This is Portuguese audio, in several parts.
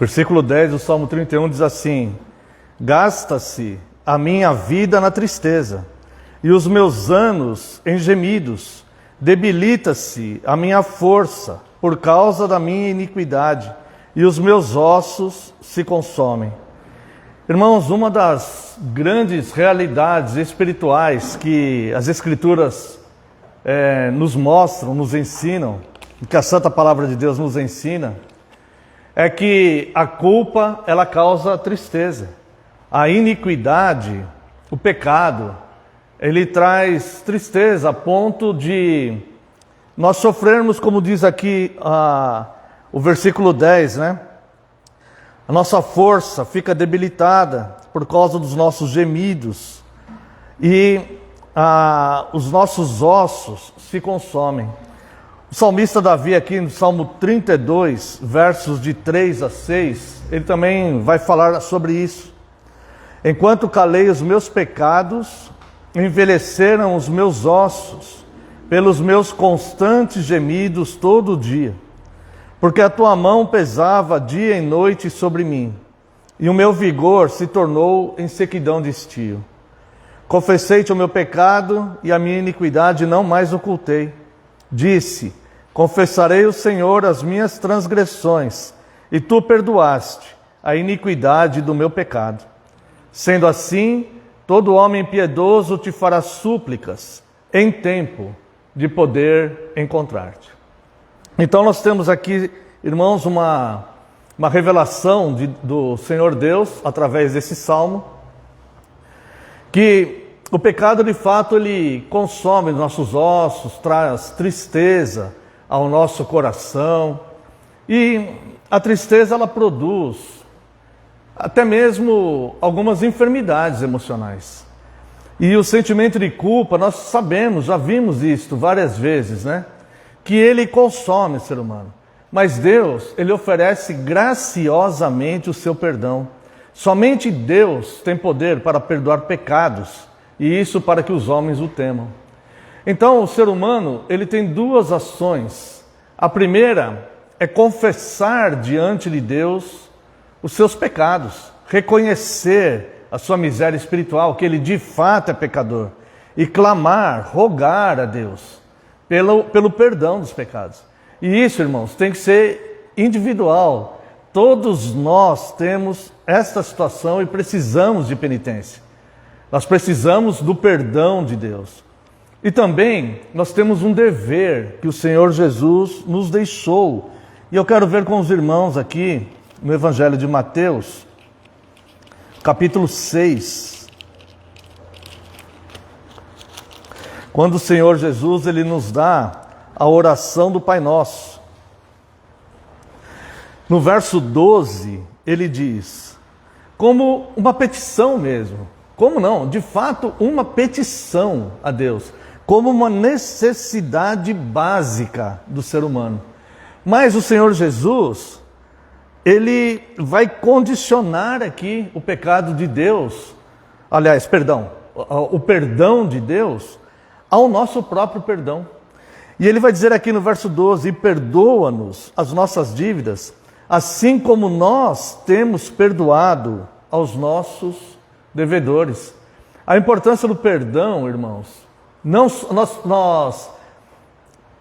Versículo 10 do Salmo 31 diz assim: gasta-se a minha vida na tristeza, e os meus anos em gemidos. Debilita-se a minha força por causa da minha iniquidade, e os meus ossos se consomem. Irmãos, uma das grandes realidades espirituais que as Escrituras nos mostram, nos ensinam, que a Santa Palavra de Deus nos ensina, é que a culpa, ela causa tristeza. A iniquidade, o pecado, ele traz tristeza a ponto de nós sofrermos, como diz aqui o versículo 10, né? A nossa força fica debilitada por causa dos nossos gemidos e os nossos ossos se consomem. O salmista Davi aqui no Salmo 32, versos de 3 a 6, ele também vai falar sobre isso. Enquanto calei os meus pecados, envelheceram os meus ossos, pelos meus constantes gemidos todo dia. Porque a tua mão pesava dia e noite sobre mim, e o meu vigor se tornou em sequidão de estio. Confessei-te o meu pecado, e a minha iniquidade não mais ocultei. Disse: confessarei ao Senhor as minhas transgressões, e tu perdoaste a iniquidade do meu pecado. Sendo assim, todo homem piedoso te fará súplicas em tempo de poder encontrar-te. Então nós temos aqui, irmãos, uma revelação do Senhor Deus, através desse salmo, que o pecado de fato ele consome os nossos ossos, traz tristeza ao nosso coração, e a tristeza ela produz até mesmo algumas enfermidades emocionais. E o sentimento de culpa, nós sabemos, já vimos isto várias vezes, né? Que ele consome o ser humano. Mas Deus, ele oferece graciosamente o seu perdão. Somente Deus tem poder para perdoar pecados, e isso para que os homens o temam. Então, o ser humano, ele tem duas ações. A primeira é confessar diante de Deus os seus pecados, reconhecer a sua miséria espiritual, que ele de fato é pecador, e clamar, rogar a Deus pelo perdão dos pecados. E isso, irmãos, tem que ser individual. Todos nós temos esta situação e precisamos de penitência. Nós precisamos do perdão de Deus. E também nós temos um dever que o Senhor Jesus nos deixou. E eu quero ver com os irmãos aqui no Evangelho de Mateus, capítulo 6. Quando o Senhor Jesus ele nos dá a oração do Pai Nosso. No verso 12, ele diz, como uma petição mesmo. Como não? De fato, uma petição a Deus. Como uma necessidade básica do ser humano. Mas o Senhor Jesus, ele vai condicionar aqui o pecado de Deus, o perdão de Deus, ao nosso próprio perdão. E ele vai dizer aqui no verso 12, e perdoa-nos as nossas dívidas, assim como nós temos perdoado aos nossos devedores. A importância do perdão, irmãos, nós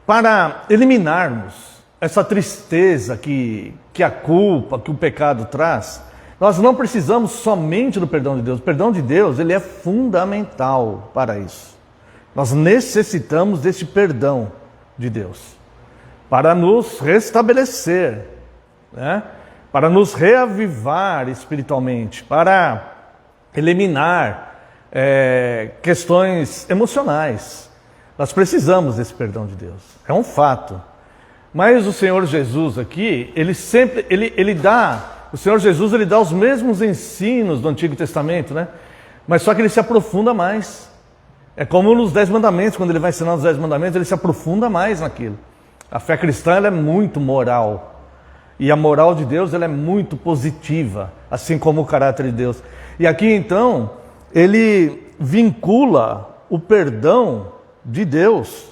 para eliminarmos essa tristeza que a culpa, que o pecado traz, nós não precisamos somente do perdão de Deus. O perdão de Deus, ele é fundamental para isso. Nós necessitamos desse perdão de Deus para nos restabelecer, né? Para nos reavivar espiritualmente, para eliminar questões emocionais. Nós precisamos desse perdão de Deus, é um fato. Mas o Senhor Jesus aqui, o Senhor Jesus ele dá os mesmos ensinos do Antigo Testamento, né? Mas só que ele se aprofunda mais. É como nos 10 mandamentos, quando ele vai ensinar os 10 mandamentos, ele se aprofunda mais naquilo. A fé cristã ela é muito moral. E a moral de Deus ela é muito positiva, assim como o caráter de Deus. E aqui então, ele vincula o perdão de Deus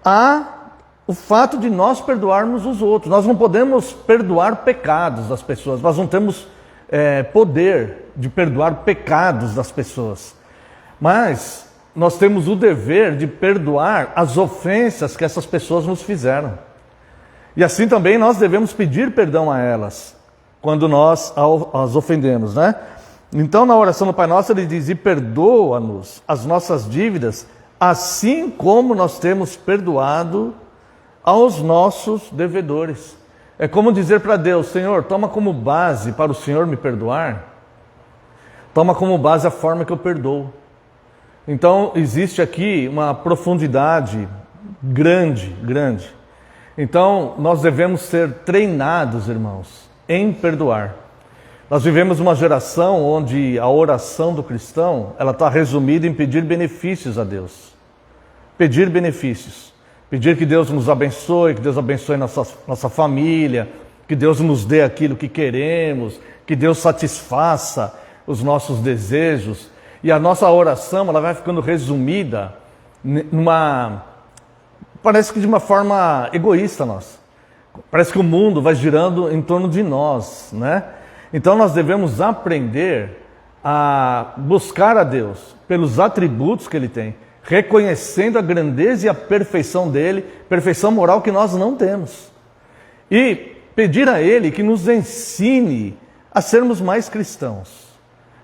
a o fato de nós perdoarmos os outros. Nós não podemos perdoar pecados das pessoas, nós não temos poder de perdoar pecados das pessoas. Mas nós temos o dever de perdoar as ofensas que essas pessoas nos fizeram. E assim também nós devemos pedir perdão a elas, quando nós as ofendemos, né? Então na oração do Pai Nosso ele diz, e perdoa-nos as nossas dívidas, assim como nós temos perdoado aos nossos devedores. É como dizer para Deus, Senhor, toma como base para o Senhor me perdoar, toma como base a forma que eu perdoo. Então existe aqui uma profundidade grande. Então nós devemos ser treinados, irmãos, em perdoar. Nós vivemos uma geração onde a oração do cristão, ela está resumida em pedir benefícios a Deus. Pedir benefícios. Pedir que Deus nos abençoe, que Deus abençoe nossa família, que Deus nos dê aquilo que queremos, que Deus satisfaça os nossos desejos. E a nossa oração, ela vai ficando resumida parece que de uma forma egoísta nossa. Parece que o mundo vai girando em torno de nós, né? Então nós devemos aprender a buscar a Deus pelos atributos que Ele tem, reconhecendo a grandeza e a perfeição dEle, perfeição moral que nós não temos. E pedir a Ele que nos ensine a sermos mais cristãos,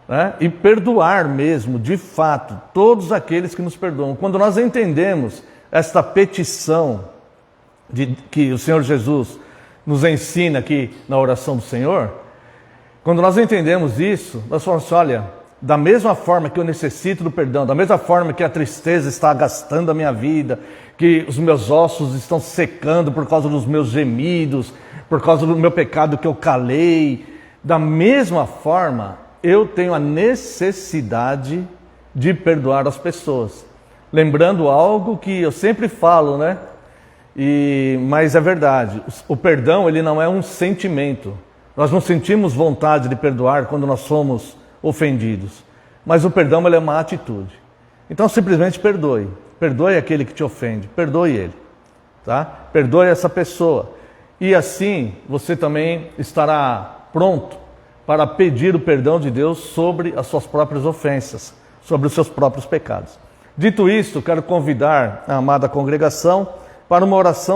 né? E perdoar mesmo, de fato, todos aqueles que nos perdoam. Quando nós entendemos esta petição que o Senhor Jesus nos ensina aqui na oração do Senhor, quando nós entendemos isso, nós falamos assim, olha, da mesma forma que eu necessito do perdão, da mesma forma que a tristeza está gastando a minha vida, que os meus ossos estão secando por causa dos meus gemidos, por causa do meu pecado que eu calei, da mesma forma eu tenho a necessidade de perdoar as pessoas. Lembrando algo que eu sempre falo, né? Mas é verdade, o perdão ele não é um sentimento. Nós não sentimos vontade de perdoar quando nós somos ofendidos. Mas o perdão ele é uma atitude. Então simplesmente perdoe. Perdoe aquele que te ofende. Perdoe ele. Tá? Perdoe essa pessoa. E assim você também estará pronto para pedir o perdão de Deus sobre as suas próprias ofensas, sobre os seus próprios pecados. Dito isto, quero convidar a amada congregação para uma oração